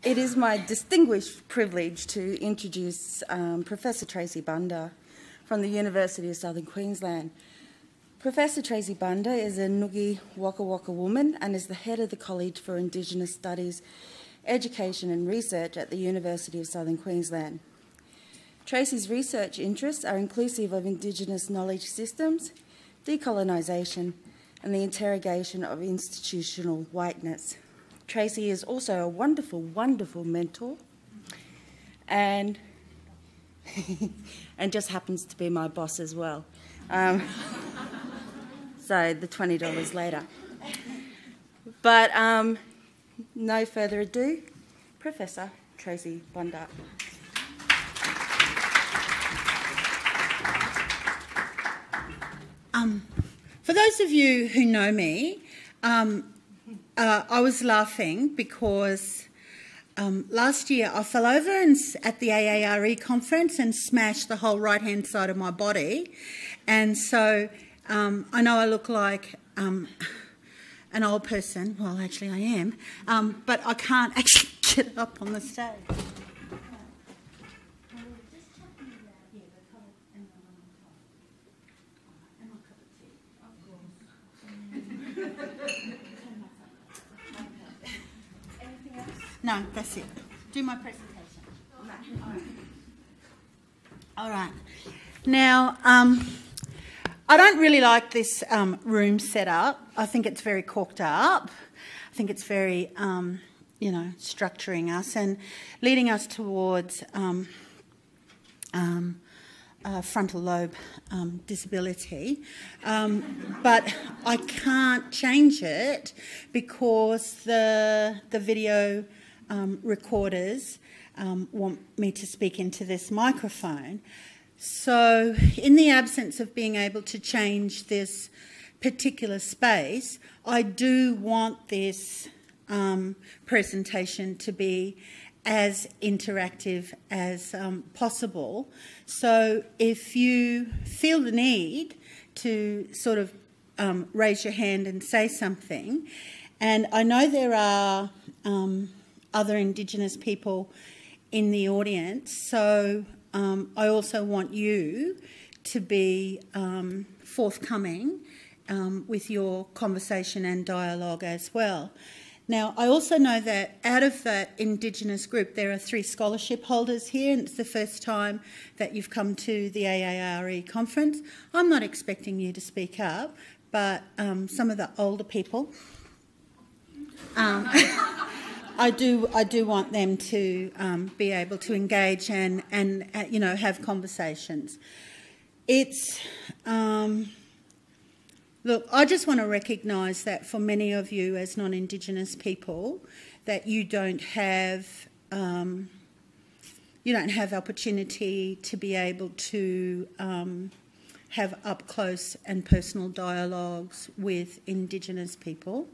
It is my distinguished privilege to introduce Professor Tracey Bunda from the University of Southern Queensland. Professor Tracey Bunda is a Ngugi Waka Waka woman and is the head of the College for Indigenous Studies, Education and Research at the University of Southern Queensland. Tracey's research interests are inclusive of Indigenous knowledge systems, decolonisation and the interrogation of institutional whiteness. Tracey is also a wonderful, wonderful mentor and just happens to be my boss as well. So the $20 later. But no further ado, Professor Tracey Bunda. For those of you who know me, I was laughing because last year I fell over at the AARE conference and smashed the whole right-hand side of my body. And so I know I look like an old person. Well, actually I am. But I can't actually get up on the stage. No, that's it. Do my presentation. All right. Now, I don't really like this room set up. I think it's very corked up. I think it's very, structuring us and leading us towards frontal lobe disability. But I can't change it because the video recorders want me to speak into this microphone. So in the absence of being able to change this particular space, I do want this presentation to be as interactive as possible. So if you feel the need to sort of raise your hand and say something, and I know there are other Indigenous people in the audience, so I also want you to be forthcoming with your conversation and dialogue as well. Now, I also know that out of that Indigenous group, there are 3 scholarship holders here, and it's the first time that you've come to the AARE conference. I'm not expecting you to speak up, but some of the older people, I do want them to be able to engage and have conversations. It's look, I just want to recognise that for many of you as non-Indigenous people, that you don't have opportunity to be able to have up close and personal dialogues with Indigenous people.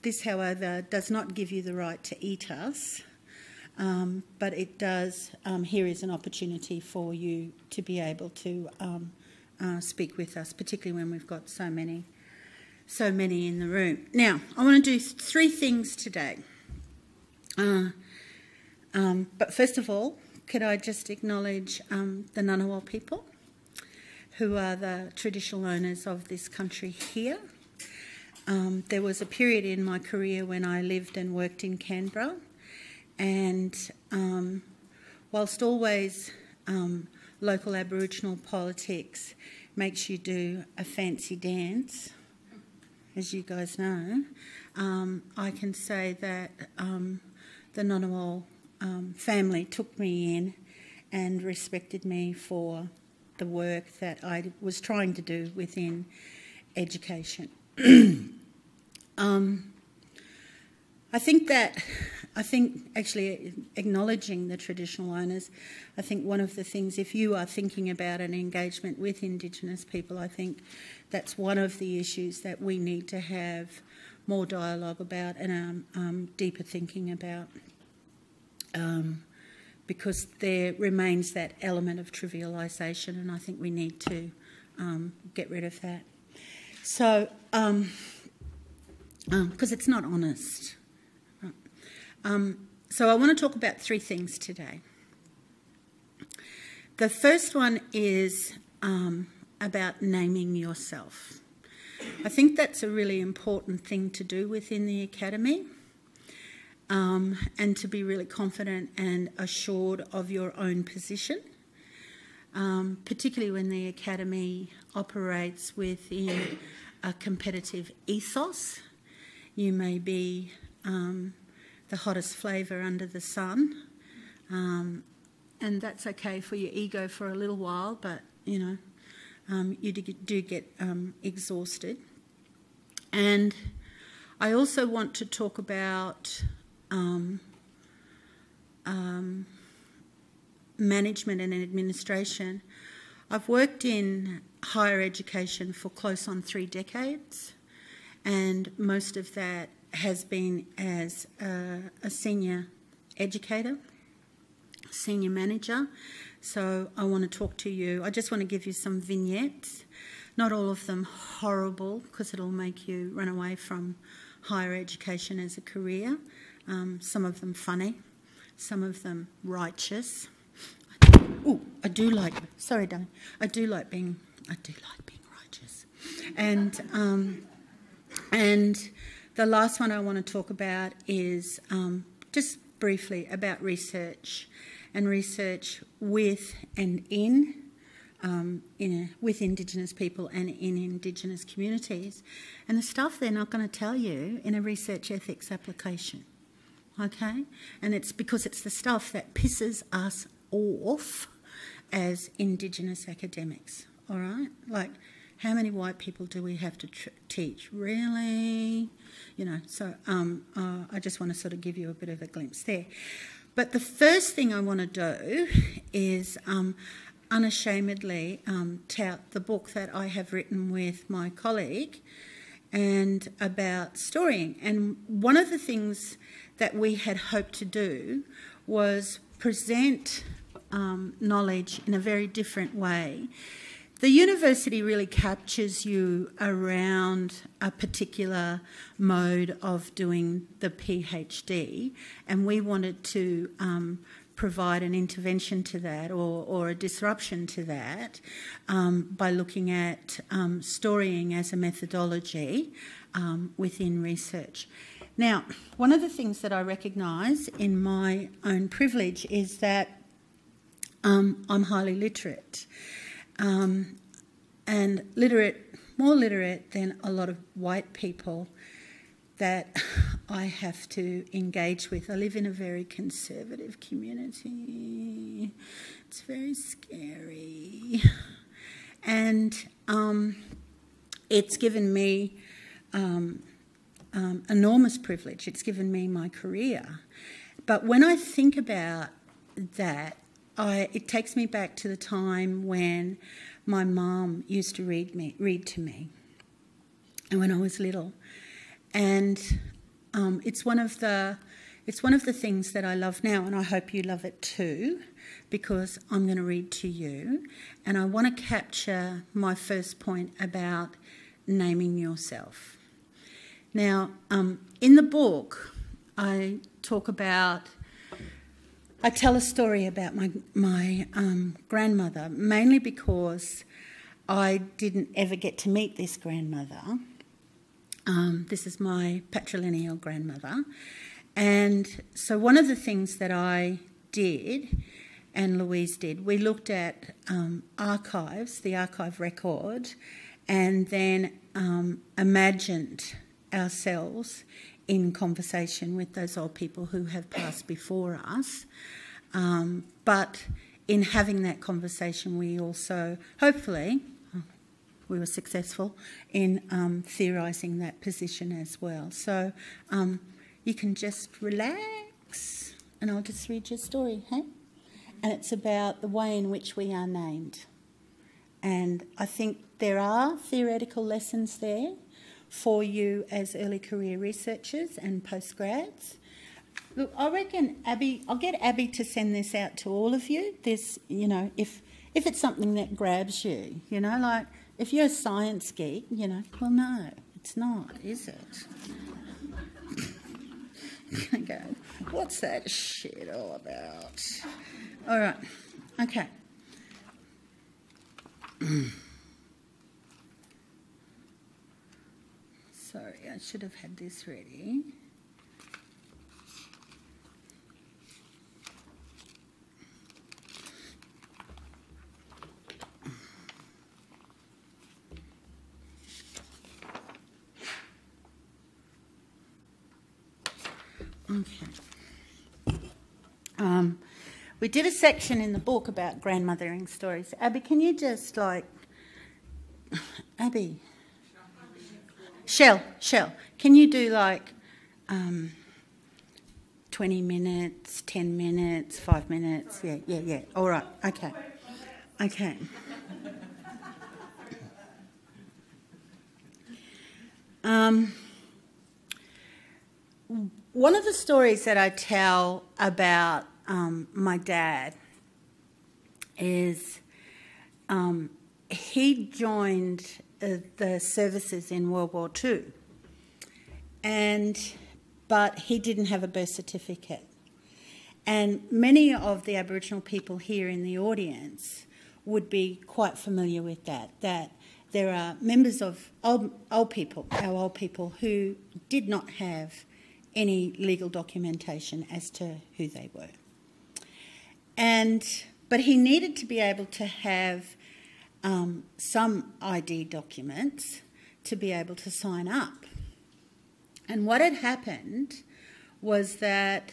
This, however, does not give you the right to eat us, but it does. Here is an opportunity for you to be able to speak with us, particularly when we've got so many in the room. Now, I want to do 3 things today. But first of all, could I just acknowledge the Ngunnawal people, who are the traditional owners of this country here. There was a period in my career when I lived and worked in Canberra, and whilst always local Aboriginal politics makes you do a fancy dance, as you guys know, I can say that the Ngunnawal family took me in and respected me for the work that I was trying to do within education. I think actually acknowledging the traditional owners, I think one of the things, if you are thinking about an engagement with Indigenous people, I think that's one of the issues that we need to have more dialogue about and deeper thinking about, because there remains that element of trivialisation, and I think we need to get rid of that. So, because it's not honest. So I want to talk about three things today. The first one is about naming yourself. I think that's a really important thing to do within the academy, and to be really confident and assured of your own position, particularly when the academy operates within a competitive ethos. You may be the hottest flavour under the sun, and that's okay for your ego for a little while, but, you know, you do get exhausted. And I also want to talk about management and administration. I've worked in higher education for close on 3 decades, and most of that has been as a senior educator, senior manager. So I want to talk to you. I just want to give you some vignettes, not all of them horrible, because it'll make you run away from higher education as a career. Some of them funny, some of them righteous. I do like being righteous. And the last one I want to talk about is just briefly about research, and research with and with Indigenous people and in Indigenous communities, and the stuff they're not going to tell you in a research ethics application, okay? And it's because it's the stuff that pisses us off as Indigenous academics, all right? Like, how many white people do we have to teach? Really? You know, so I just want to sort of give you a bit of a glimpse there. But the first thing I want to do is unashamedly tout the book that I have written with my colleague and about storying. And one of the things that we had hoped to do was present knowledge in a very different way. The university really captures you around a particular mode of doing the PhD, and we wanted to provide an intervention to that, or a disruption to that, by looking at storying as a methodology within research. Now, one of the things that I recognise in my own privilege is that I'm highly literate. And more literate than a lot of white people that I have to engage with. I live in a very conservative community. It's very scary. And it's given me enormous privilege. It's given me my career. But when I think about that, it takes me back to the time when my mum used to read to me, and when I was little, and it's one of the things that I love now, and I hope you love it too, because I'm going to read to you, and I want to capture my first point about naming yourself. Now, in the book, I tell a story about my grandmother, mainly because I didn't ever get to meet this grandmother. This is my patrilineal grandmother. And so one of the things that I did, and Louise did, we looked at archives, the archive record, and then imagined ourselves in conversation with those old people who have passed before us. But in having that conversation, we also, hopefully, we were successful in theorising that position as well. So you can just relax, and I'll just read your story, hey? And it's about the way in which we are named. And I think there are theoretical lessons there for you as early career researchers and postgrads. Look, I reckon I'll get Abby to send this out to all of you. This, you know, if it's something that grabs you, you know, like if you're a science geek, you know, well, no, it's not, is it? go, what's that shit all about? All right, okay. Sorry, I should have had this ready. Okay. We did a section in the book about grandmothering stories. Abby, can you just Abby? Shell, can you do 20 minutes, 10 minutes, 5 minutes? Yeah. All right, okay. One of the stories that I tell about my dad is he joined the services in World War II, but he didn't have a birth certificate. And many of the Aboriginal people here in the audience would be quite familiar with that there are members of our old people who did not have any legal documentation as to who they were. But he needed to be able to have some ID documents to be able to sign up. And what had happened was that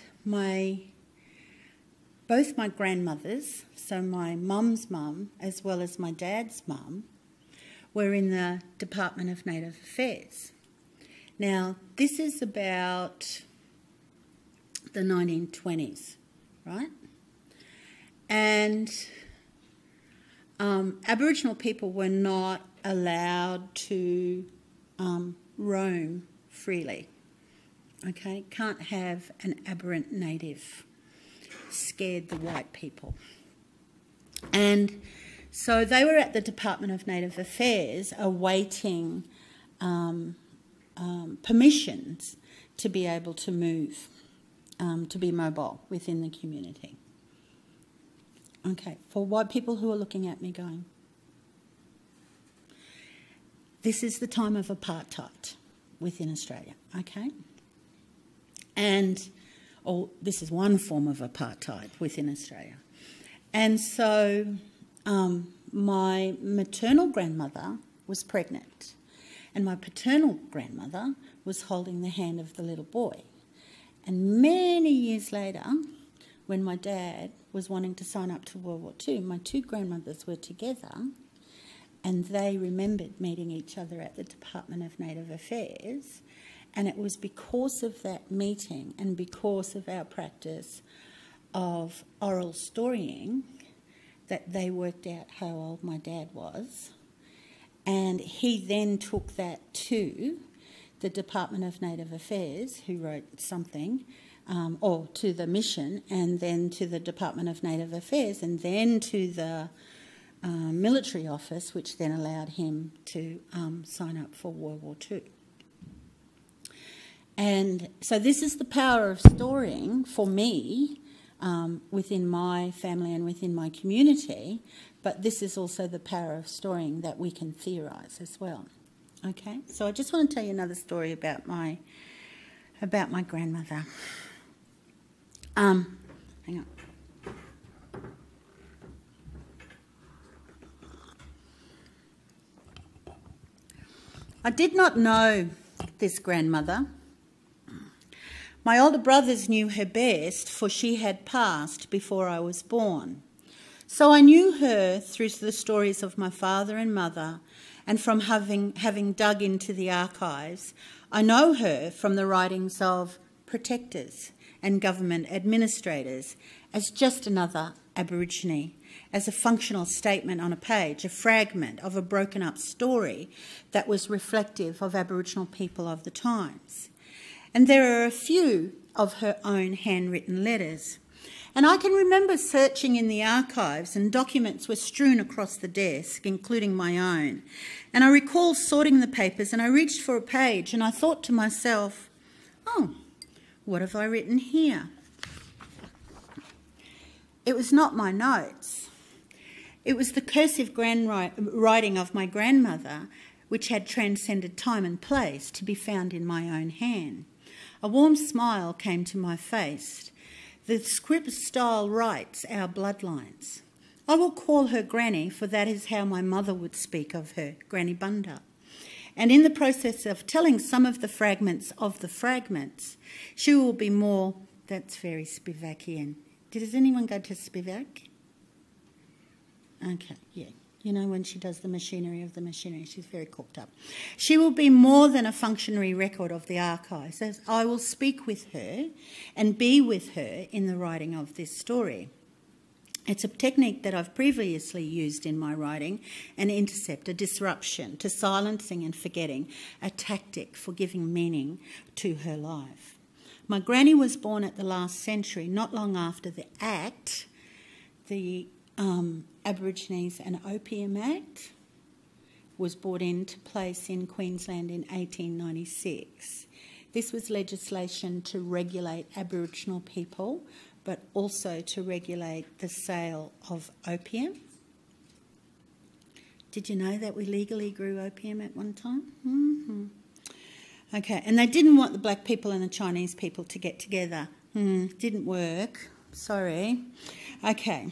both my grandmothers, so my mum's mum as well as my dad's mum, were in the Department of Native Affairs. Now, this is about the 1920s, right? And Aboriginal people were not allowed to roam freely, okay? Can't have an aberrant native. Scared the white people. And so they were at the Department of Native Affairs awaiting permissions to be able to move, to be mobile within the community. Okay, for white people who are looking at me going, this is the time of apartheid within Australia, okay? Or this is one form of apartheid within Australia. And so my maternal grandmother was pregnant and my paternal grandmother was holding the hand of the little boy. And many years later, when my dad was wanting to sign up to World War II, my two grandmothers were together and they remembered meeting each other at the Department of Native Affairs. And it was because of that meeting and because of our practice of oral storying that they worked out how old my dad was. And he then took that to the Department of Native Affairs, who wrote something, or to the mission, and then to the Department of Native Affairs, and then to the military office, which then allowed him to sign up for World War II. And so this is the power of storying for me within my family and within my community, but this is also the power of storying that we can theorise as well. Okay, so I just want to tell you another story about my grandmother. Hang on. I did not know this grandmother. My older brothers knew her best, for she had passed before I was born. So I knew her through the stories of my father and mother, and from having dug into the archives, I know her from the writings of protectors and government administrators as just another Aborigine, as a functional statement on a page, a fragment of a broken up story that was reflective of Aboriginal people of the times. And there are a few of her own handwritten letters. And I can remember searching in the archives and documents were strewn across the desk, including my own. And I recall sorting the papers and I reached for a page and I thought to myself, oh, What have I written here? It was not my notes. It was the cursive writing of my grandmother, which had transcended time and place to be found in my own hand. A warm smile came to my face. The script style writes our bloodlines. I will call her Granny, for that is how my mother would speak of her, Granny Bunda. And in the process of telling some of the fragments, she will be more... That's very Spivakian. Does anyone go to Spivak? Okay, yeah. You know, when she does the machinery of the machinery, she's very cooked up. She will be more than a functionary record of the archives. As I will speak with her and be with her in the writing of this story. It's a technique that I've previously used in my writing, an intercept, a disruption to silencing and forgetting, a tactic for giving meaning to her life. My granny was born at the last century, not long after the Act, the Aborigines and Opium Act, was brought into place in Queensland in 1896. This was legislation to regulate Aboriginal people, but also to regulate the sale of opium. Did you know that we legally grew opium at one time? Mm-hmm. Okay, and they didn't want the black people and the Chinese people to get together. Didn't work. Sorry. Okay.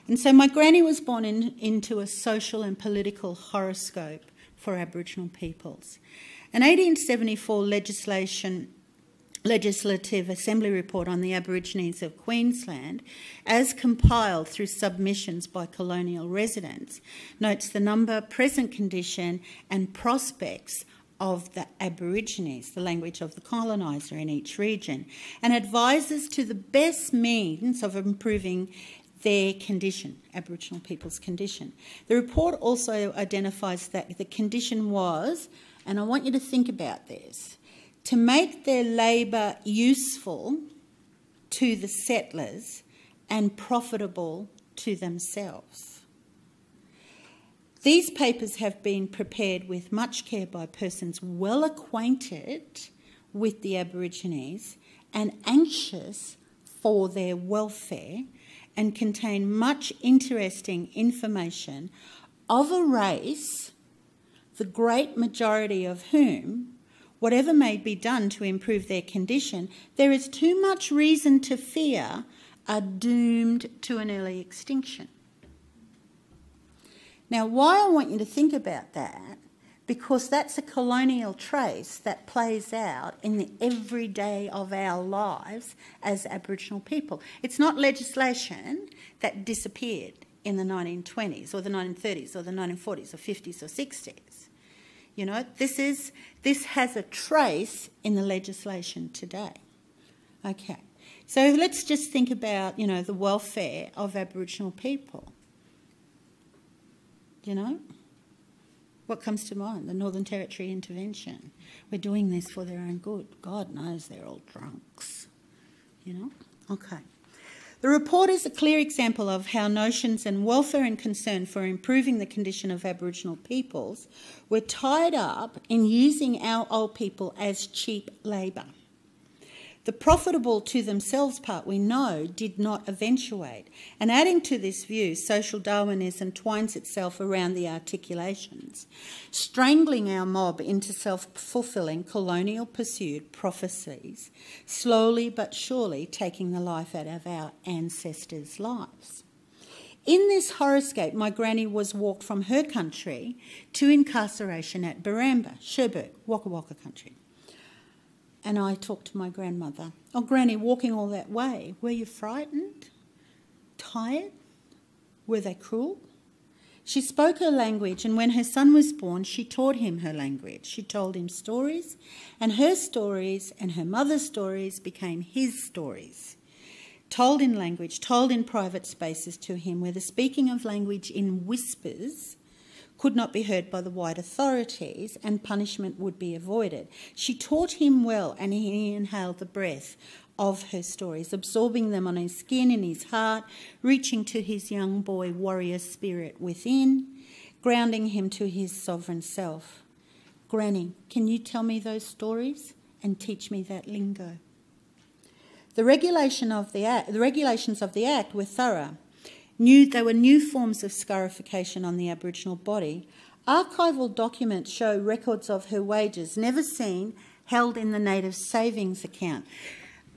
And so my granny was born into a social and political horoscope for Aboriginal peoples. An 1874 Legislative Assembly report on the Aborigines of Queensland, as compiled through submissions by colonial residents, notes the number, present condition and prospects of the Aborigines, the language of the coloniser in each region, and advises to the best means of improving their condition, Aboriginal people's condition. The report also identifies that the condition was, and I want you to think about this, to make their labour useful to the settlers and profitable to themselves. These papers have been prepared with much care by persons well acquainted with the Aborigines and anxious for their welfare, and contain much interesting information of a race, the great majority of whom, whatever may be done to improve their condition, there is too much reason to fear are doomed to an early extinction. Now, why I want you to think about that, because that's a colonial trace that plays out in the everyday of our lives as Aboriginal people. It's not legislation that disappeared in the 1920s or the 1930s or the 1940s or 50s or 60s. You know, this has a trace in the legislation today. Okay, so let's just think about, you know, the welfare of Aboriginal people. You know? What comes to mind? The Northern Territory intervention. We're doing this for their own good. God knows they're all drunks. You know? Okay. The report is a clear example of how notions and welfare and concern for improving the condition of Aboriginal peoples were tied up in using our old people as cheap labour. The profitable to themselves part, we know, did not eventuate. And adding to this view, social Darwinism twines itself around the articulations, strangling our mob into self-fulfilling colonial pursued prophecies, slowly but surely taking the life out of our ancestors' lives. In this horoscope, my granny was walked from her country to incarceration at Baramba, Sherbrooke, Waka Waka country. And I talked to my grandmother. Oh, Granny, walking all that way, were you frightened? Tired? Were they cruel? She spoke her language, and when her son was born, she taught him her language. She told him stories, and her mother's stories became his stories. Told in language, told in private spaces to him, where the speaking of language in whispers could not be heard by the white authorities and punishment would be avoided. She taught him well, and he inhaled the breath of her stories, absorbing them on his skin, in his heart, reaching to his young boy warrior spirit within, grounding him to his sovereign self. Granny, can you tell me those stories and teach me that lingo? The regulations of the Act were thorough. There were new forms of scarification on the Aboriginal body. Archival documents show records of her wages never seen held in the native savings account.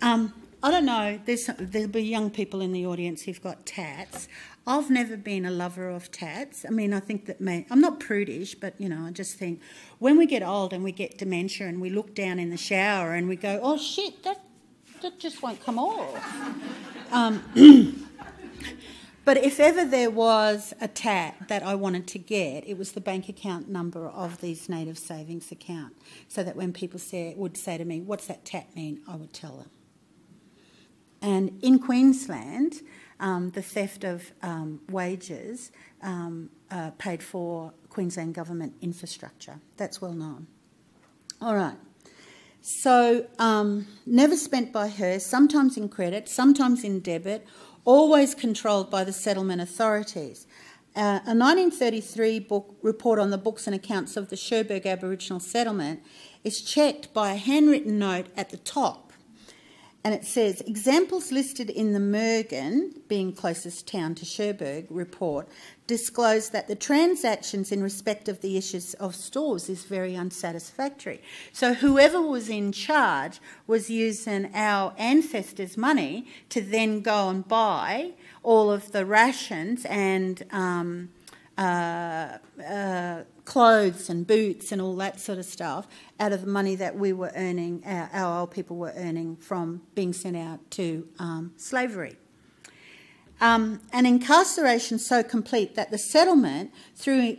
I don't know, there'll be young people in the audience who've got tats. I've never been a lover of tats. I mean, I think that I'm not prudish, but, you know, I just think when we get old and we get dementia and we look down in the shower and we go, oh, shit, that just won't come off. But if ever there was a tat that I wanted to get, it was the bank account number of these native savings account, so that when people would say to me, what's that tat mean, I would tell them. And in Queensland, the theft of wages paid for Queensland government infrastructure. That's well known. All right. So never spent by her, sometimes in credit, sometimes in debit, always controlled by the settlement authorities. A 1933 report on the books and accounts of the Cherbourg Aboriginal settlement is checked by a handwritten note at the top. And it says, examples listed in the Mergen, being closest town to Cherbourg, report disclose that the transactions in respect of the issues of stores is very unsatisfactory. So whoever was in charge was using our ancestors' money to then go and buy all of the rations and clothes and boots and all that sort of stuff out of the money that we were earning, our old people were earning from being sent out to slavery. An incarceration so complete that the settlement, through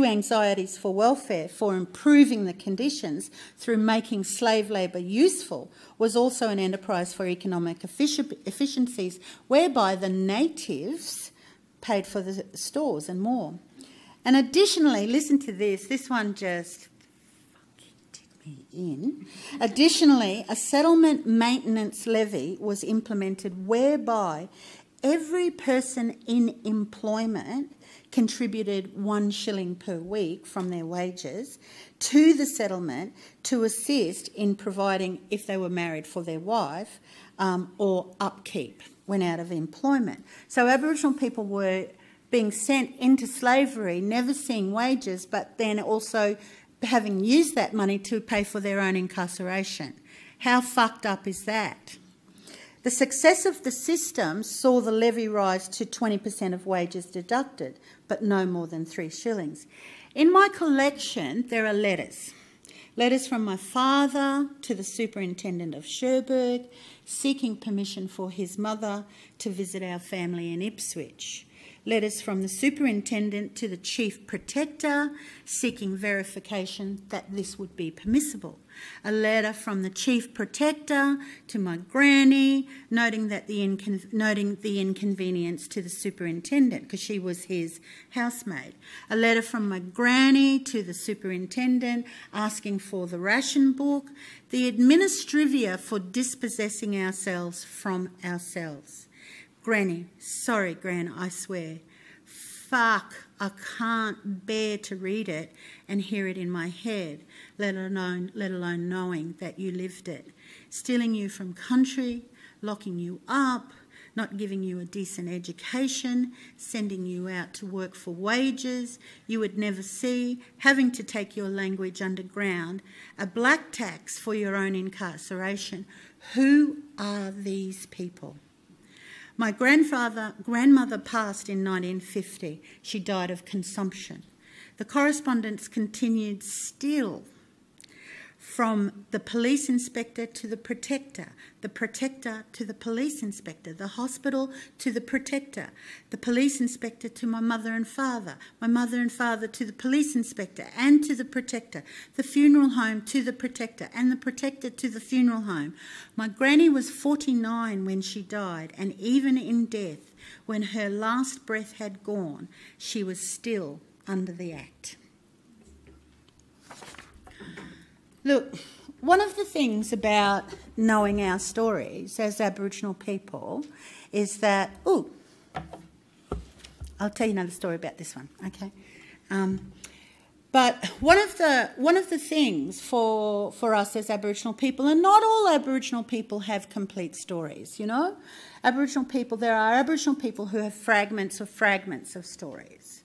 anxieties for welfare, for improving the conditions, through making slave labour useful, was also an enterprise for economic efficiencies whereby the natives paid for the stores and more. And additionally, listen to this one just fucking did me in. Additionally, a settlement maintenance levy was implemented whereby every person in employment contributed 1 shilling per week from their wages to the settlement to assist in providing, if they were married, for their wife, or upkeep when out of employment. So Aboriginal people were being sent into slavery, never seeing wages, but then also having used that money to pay for their own incarceration. How fucked up is that? The success of the system saw the levy rise to 20% of wages deducted, but no more than 3 shillings. In my collection, there are letters. Letters from my father to the superintendent of Cherbourg, seeking permission for his mother to visit our family in Ipswich. Letters from the superintendent to the chief protector, seeking verification that this would be permissible. A letter from the chief protector to my granny, noting the inconvenience to the superintendent because she was his housemaid. A letter from my granny to the superintendent asking for the ration book. The administrivia for dispossessing ourselves from ourselves. Granny, sorry, Gran, I swear. Fuck, I can't bear to read it and hear it in my head, let alone knowing that you lived it. Stealing you from country, locking you up, not giving you a decent education, sending you out to work for wages you would never see, having to take your language underground, a black tax for your own incarceration. Who are these people? My grandmother passed in 1950. She died of consumption. The correspondence continued still, from the police inspector to the protector to the police inspector, the hospital to the protector, the police inspector to my mother and father to the police inspector and to the protector, the funeral home to the protector and the protector to the funeral home. My granny was 49 when she died, and even in death, when her last breath had gone, she was still under the Act. Look, one of the things about knowing our stories as Aboriginal people is that, I'll tell you another story about this one, okay? But one of the things for us as Aboriginal people, and not all Aboriginal people have complete stories, you know. There are Aboriginal people who have fragments of stories.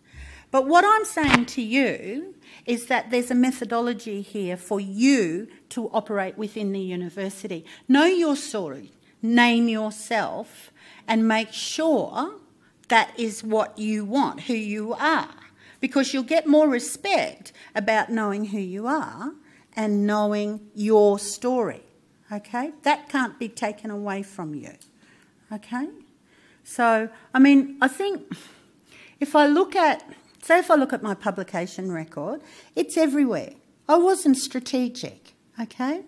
But what I'm saying to you is that there's a methodology here for you to operate within the university. Know your story, name yourself, and make sure that is what you want, who you are. Because you'll get more respect about knowing who you are and knowing your story, okay? That can't be taken away from you, okay? So, I mean, I think if I look at my publication record, it's everywhere. I wasn't strategic, okay?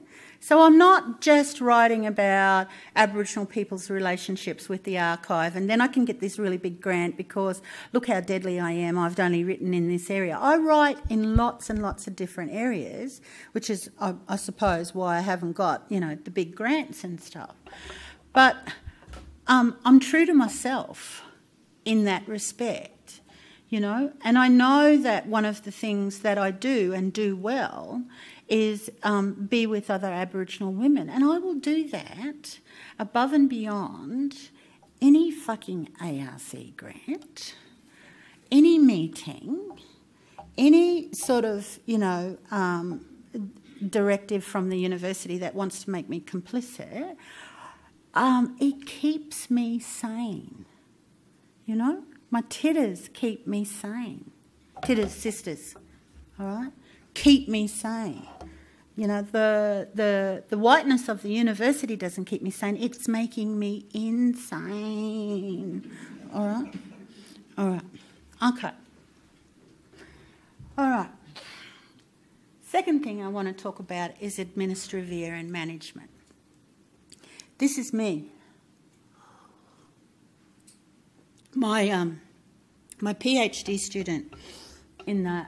So I'm not just writing about Aboriginal people's relationships with the archive and then I can get this really big grant because look how deadly I am, I've only written in this area. I write in lots and lots of different areas, which is, I suppose, why I haven't got, you know, the big grants and stuff. But I'm true to myself in that respect, you know, and I know that one of the things that I do and do well is be with other Aboriginal women. And I will do that above and beyond any fucking ARC grant, any meeting, any sort of, you know, directive from the university that wants to make me complicit. It keeps me sane, you know. My titters keep me sane. Titters, sisters, all right? Keep me sane. You know, the whiteness of the university doesn't keep me sane. It's making me insane. All right? All right. Okay. All right. Second thing I want to talk about is administrivia and management. This is me. My PhD student in the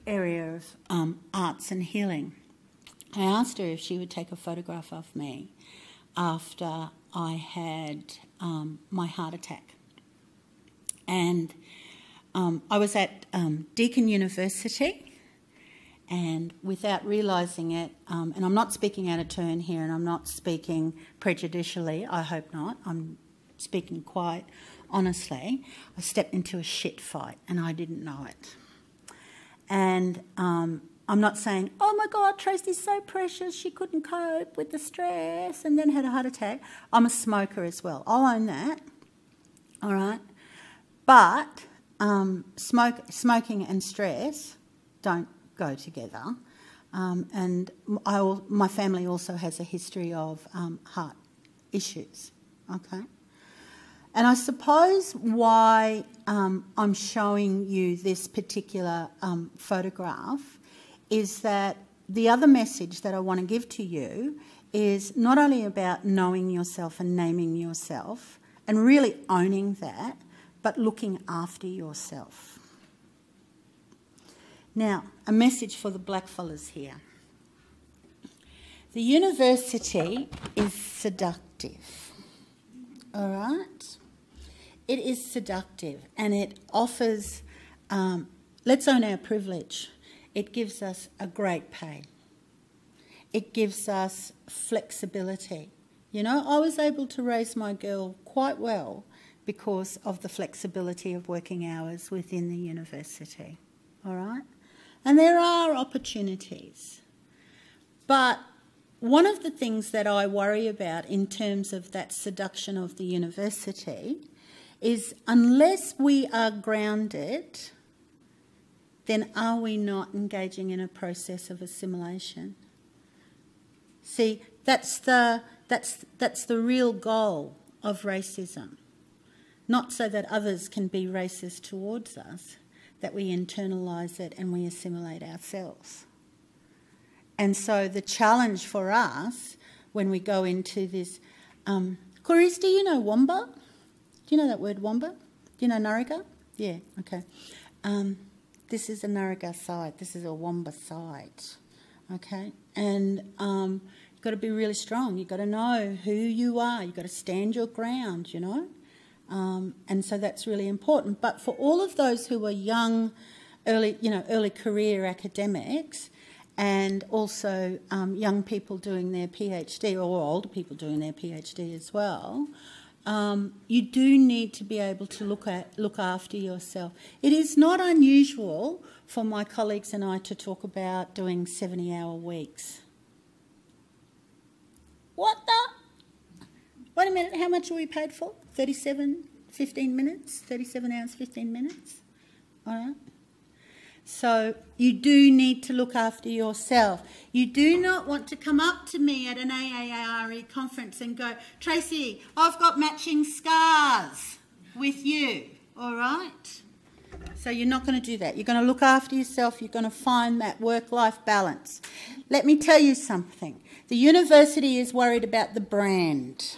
area of arts and healing, I asked her if she would take a photograph of me after I had my heart attack. And I was at Deakin University, and without realising it, and I'm not speaking out of turn here and I'm not speaking prejudicially, I hope not, I'm speaking quite honestly, I stepped into a shit fight and I didn't know it. And I'm not saying, oh my God, Tracey's so precious, she couldn't cope with the stress and then had a heart attack. I'm a smoker as well. I'll own that, all right? But smoking and stress don't go together. And my family also has a history of heart issues, okay? And I suppose why I'm showing you this particular photograph is that the other message that I want to give to you is not only about knowing yourself and naming yourself and really owning that, but looking after yourself. Now, a message for the blackfellas here. The university is seductive, all right? It is seductive and it offers, let's own our privilege, it gives us a great pay. It gives us flexibility. You know, I was able to raise my girl quite well because of the flexibility of working hours within the university, all right? And there are opportunities. But one of the things that I worry about in terms of that seduction of the university is unless we are grounded, then are we not engaging in a process of assimilation? See, that's the real goal of racism. Not so that others can be racist towards us, that we internalise it and we assimilate ourselves. And so the challenge for us when we go into this... Clarice, do you know Wamba? Do you know that word Wamba? Do you know Nurriga? Yeah, okay. This is a Nurriga site. This is a Wamba site, okay? And you've got to be really strong. You've got to know who you are. You've got to stand your ground, you know? And so that's really important. But for all of those who are young early career academics, and also young people doing their PhD, or older people doing their PhD as well, you do need to be able to look after yourself. It is not unusual for my colleagues and I to talk about doing 70-hour weeks. What the? Wait a minute, how much are we paid for? 37 hours, 15 minutes? All right. So you do need to look after yourself. You do not want to come up to me at an AARE conference and go, Tracey, I've got matching scars with you, all right? So you're not going to do that. You're going to look after yourself. You're going to find that work-life balance. Let me tell you something. The university is worried about the brand.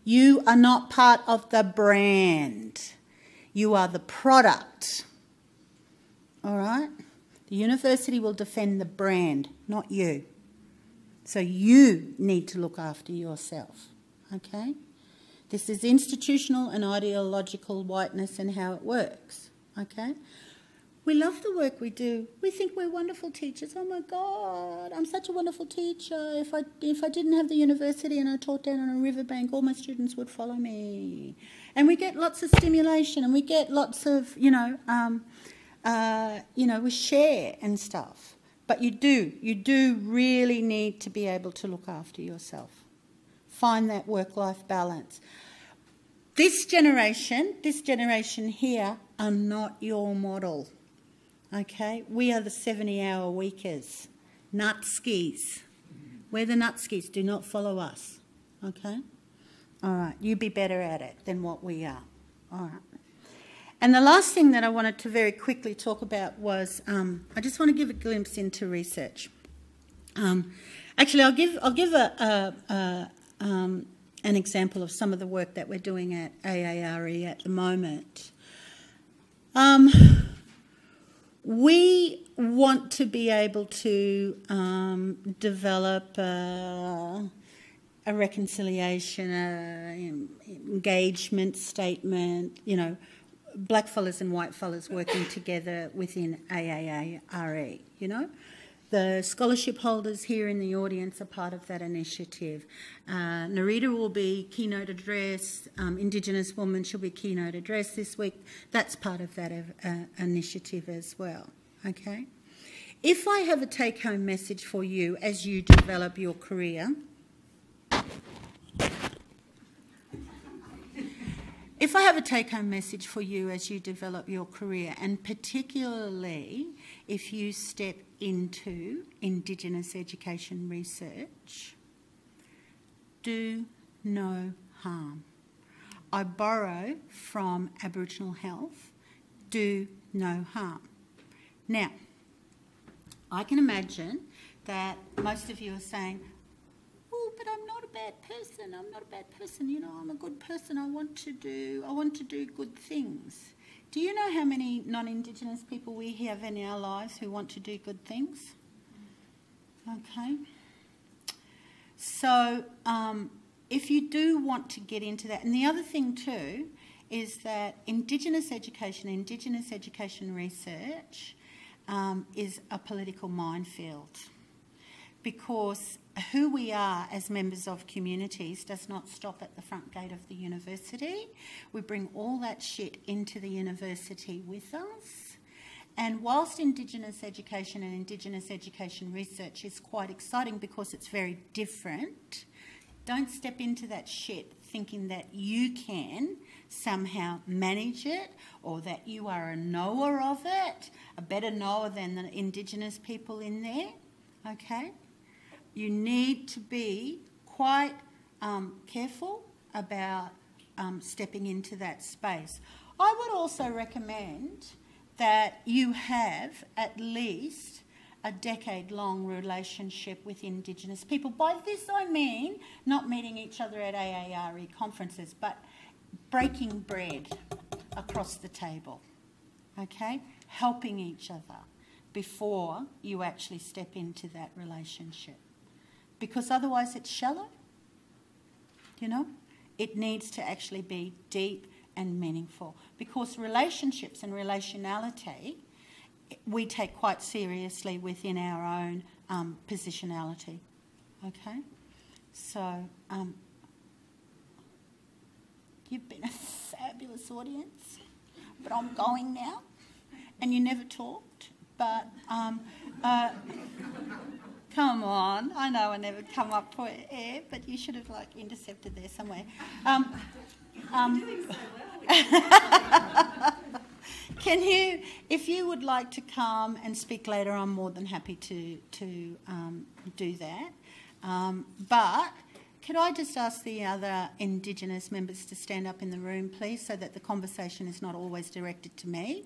You are not part of the brand. You are the product. All right? The university will defend the brand, not you. So you need to look after yourself, okay? This is institutional and ideological whiteness and how it works, okay? We love the work we do. We think we're wonderful teachers. Oh, my God, I'm such a wonderful teacher. If I didn't have the university and I taught down on a riverbank, all my students would follow me. And we get lots of stimulation and we get lots of, we share and stuff. But you do really need to be able to look after yourself. Find that work-life balance. This generation here are not your model, okay? We are the 70-hour weekers, nutskis. We're the nutskis. Do not follow us, okay? All right, you be better at it than what we are, all right? And the last thing that I wanted to very quickly talk about was I just want to give a glimpse into research. Actually, I'll give an example of some of the work that we're doing at AARE at the moment. We want to be able to develop a reconciliation, engagement statement, black fellas and white fellas working together within AARE, The scholarship holders here in the audience are part of that initiative. Narita will be keynote address, Indigenous woman, she'll be keynote address this week. That's part of that initiative as well, okay? If I have a take-home message for you as you develop your career, if I have a take-home message for you as you develop your career, and particularly if you step into Indigenous education research, do no harm. I borrow from Aboriginal Health, do no harm. Now, I can imagine that most of you are saying, oh, but I'm not a bad person. I'm not a bad person. I'm a good person. I want to do good things. Do you know how many non-Indigenous people we have in our lives who want to do good things? Okay. So if you do want to get into that, and the other thing too is that Indigenous education research is a political minefield, because who we are as members of communities does not stop at the front gate of the university. We bring all that shit into the university with us. And whilst Indigenous education and Indigenous education research is quite exciting because it's very different, don't step into that shit thinking that you can somehow manage it, or that you are a knower of it, a better knower than the Indigenous people in there, okay? You need to be quite careful about stepping into that space. I would also recommend that you have at least a decade-long relationship with Indigenous people. By this I mean not meeting each other at AARE conferences, but breaking bread across the table, okay? Helping each other before you actually step into that relationship. Because otherwise it's shallow, It needs to actually be deep and meaningful, because relationships and relationality we take quite seriously within our own positionality. Okay? So, you've been a fabulous audience, but I'm going now, and you never talked, but come on, I know I never come up for air, but you should have intercepted there somewhere. Doing so well. Can you, if you would like to come and speak later, I'm more than happy to do that. But could I just ask the other Indigenous members to stand up in the room, please, so that the conversation is not always directed to me.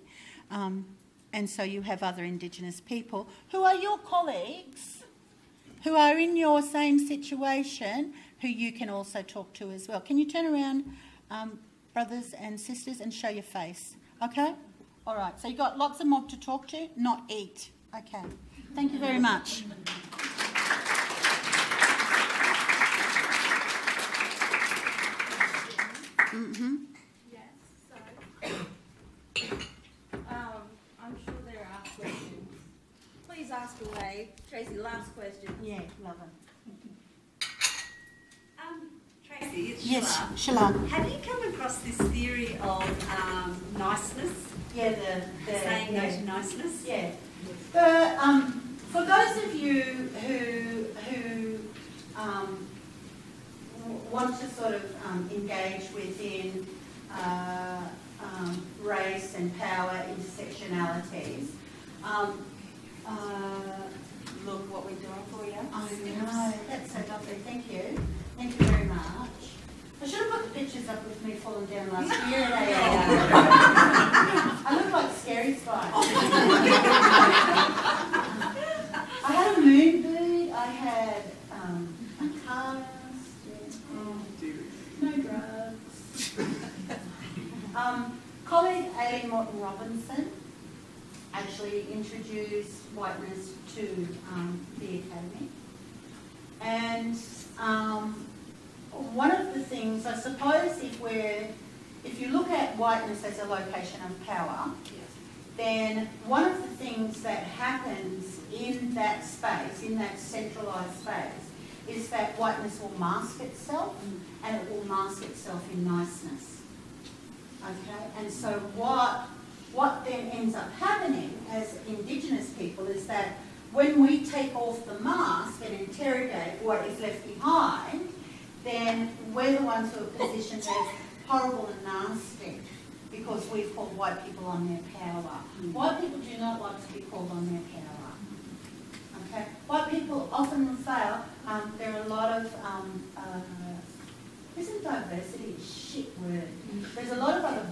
And so you have other Indigenous people who are your colleagues, who are in your same situation, who you can also talk to as well. Can you turn around, brothers and sisters, and show your face? Okay? All right. So you've got lots of mob to talk to, not eat. Okay. Thank you very much. Mm-hmm. Yes, so I'm sure there are questions. Please ask away. Tracey, last question. Yeah, love it. Tracey, it's Yes, Sheila. Sheila. Have you come across this theory of niceness? Yeah, the saying no to niceness? Yeah. For those of you who want to sort of engage within race and power intersectionalities, look what we're doing for you. I know, that's so lovely. Thank you. Thank you very much. I should have put the pictures up with me falling down last year at I look like Scary Spice. I had a moon boot, I had a cast, no drugs. Colleague Aileen Morton Robinson actually introduced whiteness to the Academy. And one of the things, I suppose, if you look at whiteness as a location of power, then one of the things that happens in that space, in that centralised space, is that whiteness will mask itself, and it will mask itself in niceness. Okay, and so what then ends up happening as Indigenous people is that when we take off the mask and interrogate what is left behind, then we're the ones who are positioned as horrible and nasty because we've called white people on their power. White people do not like to be called on their power. Okay? White people often fail. There are a lot of, isn't diversity a shit word? There's a lot of other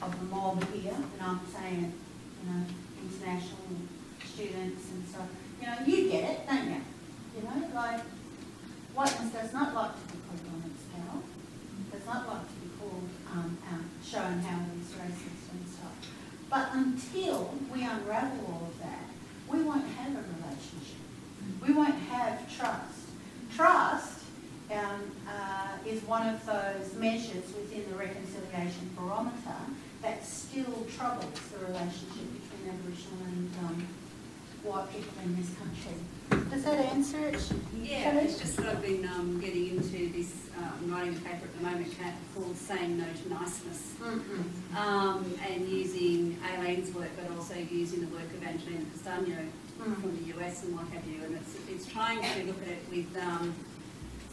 of the mob here, and I'm saying, international students and so, you get it, don't you? Whiteness does not like to be called on its power, does not like to be called, shown how it is racist and stuff. But until we unravel all of that, we won't have a relationship. We won't have trust. Trust is one of those measures within the reconciliation barometer that still troubles the relationship between Aboriginal and white people in this country. Does that answer it? Yeah, it's just that I've been getting into this, I'm writing a paper at the moment called Saying No to Niceness, and using Aileen's work, but also using the work of Angelina Castano from the US and what have you. And it's trying to look at it with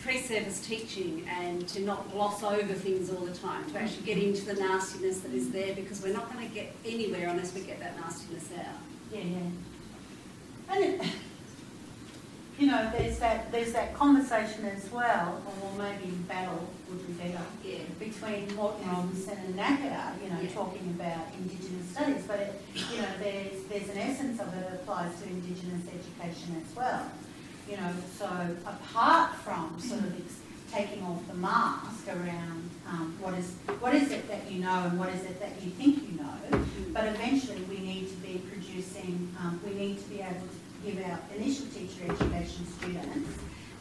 pre-service teaching and to not gloss over things all the time, to actually get into the nastiness that is there, because we're not going to get anywhere unless we get that nastiness out. Yeah, yeah. And there's that conversation as well, or maybe battle would be better, between Morton Robinson and Nakata, talking about Indigenous studies, but there's an essence of it that applies to Indigenous education as well. So apart from sort of taking off the mask around what is it that you know and what is it that you think you know, but eventually we need to be producing, we need to be able to give our initial teacher education students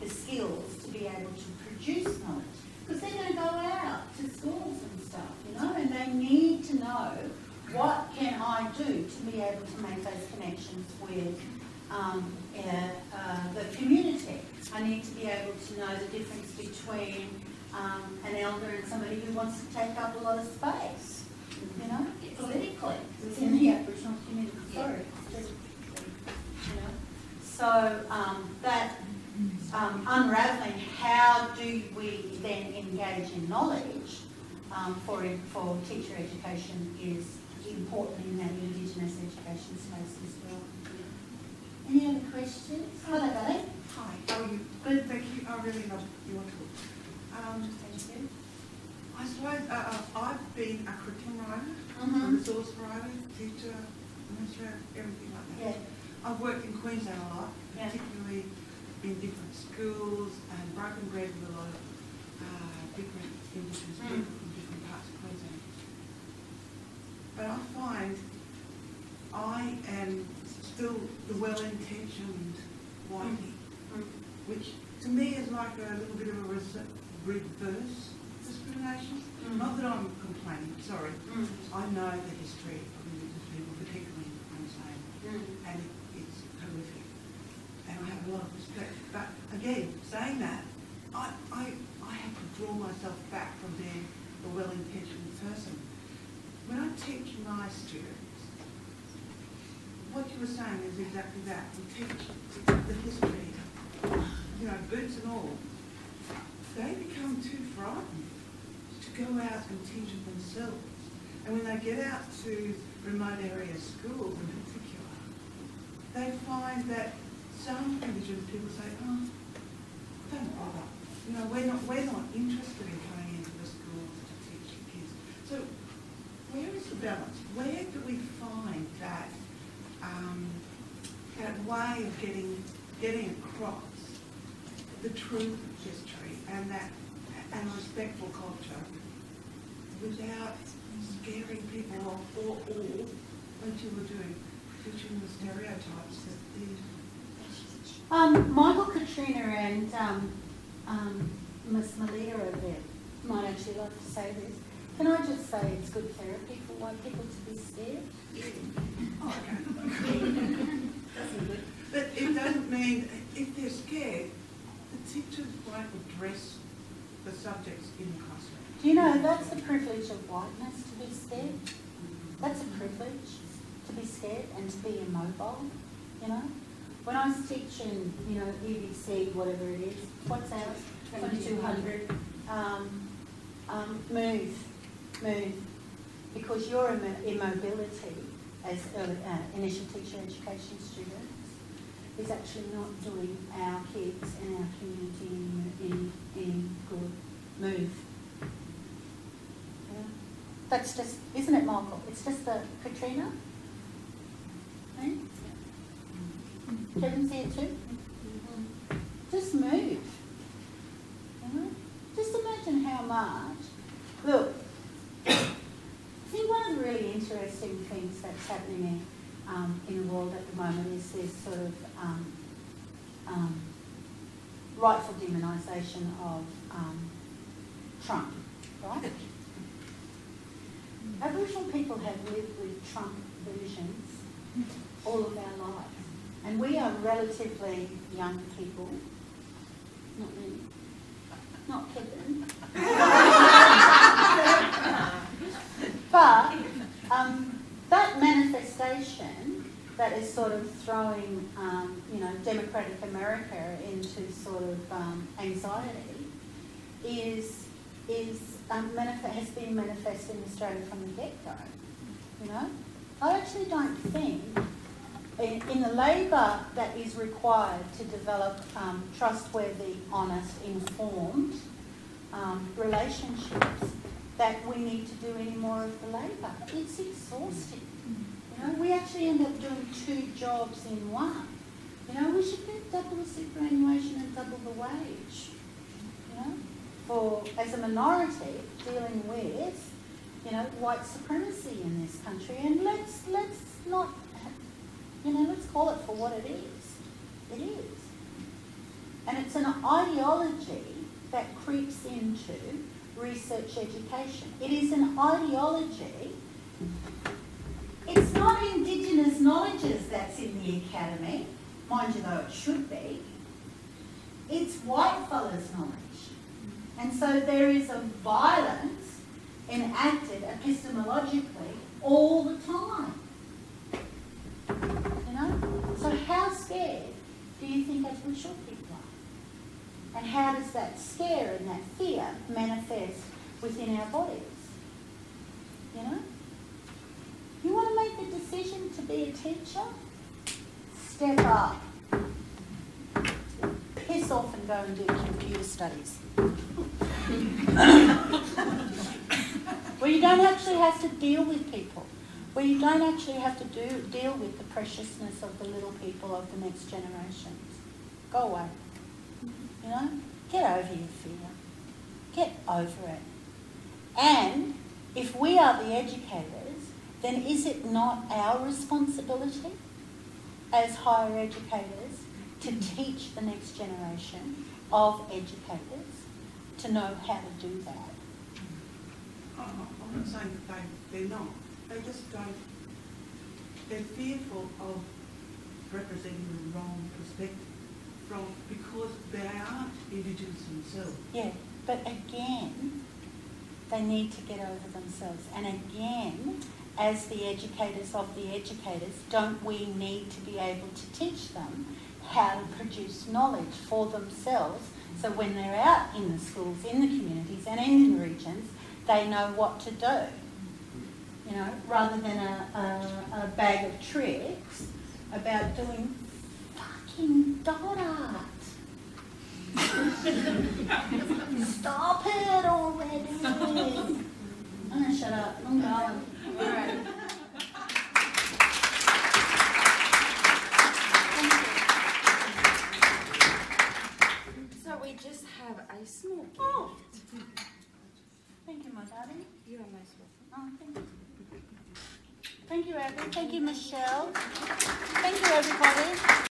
the skills to be able to produce knowledge, because they're going to go out to schools and stuff. an elder and somebody who wants to take up a lot of space, you know, politically within the Aboriginal community. Sorry. You know. So that unravelling, how do we then engage in knowledge for teacher education is important in that Indigenous education space as well. Any other questions? Hello, Ellie. Hi, how are you? Good, thank you. I really love your talk. Thank you. I suppose I've been a curriculum writer, a resource writer, teacher, administrator, everything like that. Yeah. I've worked in Queensland a lot, Yeah. particularly in different schools and broken bread with a lot of different Indigenous people from different parts of Queensland. But I find I am still the well-intentioned whitey, which to me is like a little bit of a reverse discrimination. Not that I'm complaining, sorry. I know the history of Indigenous people, particularly in Queensland, and it's horrific. And I have a lot of respect. But again, saying that, I have to draw myself back from being a well-intentioned person. When I teach my students, what you were saying is exactly that. We teach the history, you know, boots and all. They become too frightened to go out and teach it themselves. And when they get out to remote area schools in particular, they find that some Indigenous people say, oh, don't bother. You know, we're not interested in coming into the schools to teach the kids. So where is the balance? Where do we find that that way of getting across the truth of history and a respectful culture without scaring people off or what you were doing, teaching the stereotypes that these... Michael, Katrina and Miss Melita over there might actually like to say this. Can I just say it's good therapy for white people to be scared? Oh, okay. Doesn't it? But it doesn't mean, if they're scared, the teachers won't address the subjects in the classroom. Do you know that's the privilege of whiteness, to be scared? That's a privilege, to be scared and to be immobile, you know? When I was teaching, you know, EBC, whatever it is, what's ours? 2200. Move. Because your immobility as initial teacher education students is actually not doing our kids and our community any good. Move. Yeah. That's just, isn't it, Michael? It's just the Katrina. Eh? Kevin, see it too? Just move. Just imagine how much. Look, I think one of the really interesting things that's happening in the world at the moment is this sort of rightful demonisation of Trump, right? Aboriginal people have lived with Trump versions all of our lives. And we are relatively young people. Not me. Not Kevin. But that manifestation that is sort of throwing, you know, democratic America into sort of anxiety has been manifest in Australia from the get-go. You know, I actually don't think in the labour that is required to develop trustworthy, honest, informed relationships, that we need to do any more of the labour. It's exhausting. You know, we actually end up doing 2 jobs in one. You know, we should get double the superannuation and double the wage. You know, for as a minority dealing with, you know, white supremacy in this country. And let's not, you know, let's call it for what it is. It is. And it's an ideology that creeps into research education. It is an ideology. It's not Indigenous knowledges that's in the academy, mind you though it should be. It's white fellas' knowledge. And so there is a violence enacted epistemologically all the time. You know? So how scared do you think Aboriginal people are? And how does that scare and that fear manifest within our bodies? You know? You want to make the decision to be a teacher? Step up. Piss off and go and do computer studies. Where you don't actually have to deal with people. Where you don't actually have to deal with the preciousness of the little people of the next generations. Go away. You know? Get over your fear. Get over it. And if we are the educators, then is it not our responsibility as higher educators to teach the next generation of educators to know how to do that? I'm not saying that they're not. They just don't. They're fearful of representing the wrong perspective because they aren't Indigenous themselves. Yeah, but again, they need to get over themselves. And again, as the educators of the educators, don't we need to be able to teach them how to produce knowledge for themselves so when they're out in the schools, in the communities and in the regions, they know what to do? You know, rather than a bag of tricks about doing fucking dot art. Stop it already. I'm going to shut up. I'm going. All right. So we just have a small gift. Oh. Thank you, my darling. You are most welcome. Oh, thank you. Thank you, Abby. Thank you, Michelle. Thank you, everybody.